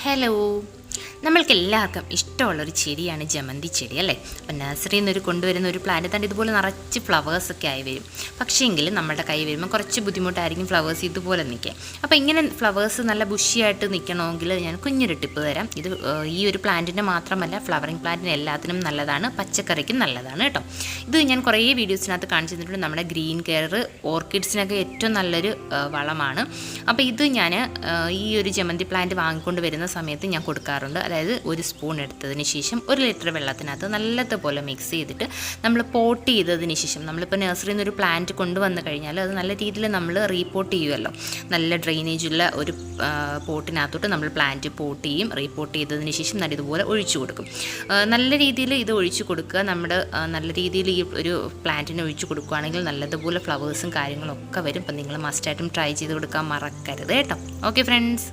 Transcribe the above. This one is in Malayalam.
ഹലോ, നമ്മൾക്കെല്ലാവർക്കും ഇഷ്ടമുള്ളൊരു ചെടിയാണ് ജമന്തി ചെടി അല്ലേ. അപ്പം നഴ്സറിയിൽ നിന്ന് കൊണ്ടുവരുന്ന ഒരു പ്ലാന്റ് തന്നെ ഇതുപോലെ നിറച്ച് ഫ്ലവേഴ്സൊക്കെ ആയി വരും. പക്ഷേങ്കിൽ നമ്മുടെ കൈ വരുമ്പോൾ കുറച്ച് ബുദ്ധിമുട്ടായിരിക്കും ഫ്ലവേഴ്സ് ഇതുപോലെ നിൽക്കാൻ. അപ്പോൾ ഇങ്ങനെ ഫ്ലവേഴ്സ് നല്ല ബുഷിയായിട്ട് നിൽക്കണമെങ്കിൽ ഞാൻ കുഞ്ഞൊരു ടിപ്പ് തരാം. ഇത് ഈ ഒരു പ്ലാന്റിന് മാത്രമല്ല, ഫ്ലവറിങ് പ്ലാന്റിന് എല്ലാത്തിനും നല്ലതാണ്, പച്ചക്കറിക്കും നല്ലതാണ് കേട്ടോ. ഇത് ഞാൻ കുറേ വീഡിയോസിനകത്ത് കാണിച്ചു തന്നിട്ടുണ്ട്. നമ്മുടെ ഗ്രീൻ കെയർ ഓർക്കിഡ്സിനൊക്കെ ഏറ്റവും നല്ലൊരു വളമാണ്. അപ്പോൾ ഇത് ഞാൻ ഈ ഒരു ജമന്തി പ്ലാന്റ് വാങ്ങിക്കൊണ്ട് വരുന്ന സമയത്ത് ഞാൻ കൊടുക്കാറുണ്ട്. അതായത് ഒരു സ്പൂൺ എടുത്തതിന് ശേഷം 1 ലിറ്റർ വെള്ളത്തിനകത്ത് നല്ലതുപോലെ മിക്സ് ചെയ്തിട്ട് നമ്മൾ പോട്ട് ചെയ്തതിന് ശേഷം, നമ്മളിപ്പോൾ നഴ്സറിയിൽ നിന്ന് ഒരു പ്ലാന്റ് കൊണ്ടുവന്ന് കഴിഞ്ഞാൽ അത് നല്ല രീതിയിൽ നമ്മൾ റീപോട്ട് ചെയ്യുമല്ലോ. നല്ല ഡ്രെയിനേജുള്ള ഒരു പോട്ടിനകത്തോട്ട് നമ്മൾ പ്ലാന്റ് പോട്ട് ചെയ്യും. റീപോട്ട് ചെയ്തതിന് ശേഷം നല്ല ഇതുപോലെ ഒഴിച്ചു കൊടുക്കും. നല്ല രീതിയിൽ ഇത് ഒഴിച്ചു കൊടുക്കുക. നമ്മുടെ നല്ല രീതിയിൽ ഈ ഒരു പ്ലാന്റിന് ഒഴിച്ചു കൊടുക്കുകയാണെങ്കിൽ നല്ലതുപോലെ ഫ്ലവേഴ്സും കാര്യങ്ങളും ഒക്കെ വരും. അപ്പം നിങ്ങൾ മസ്റ്റായിട്ടും ട്രൈ ചെയ്ത് കൊടുക്കാൻ മറക്കരുത് കേട്ടോ. Okay friends.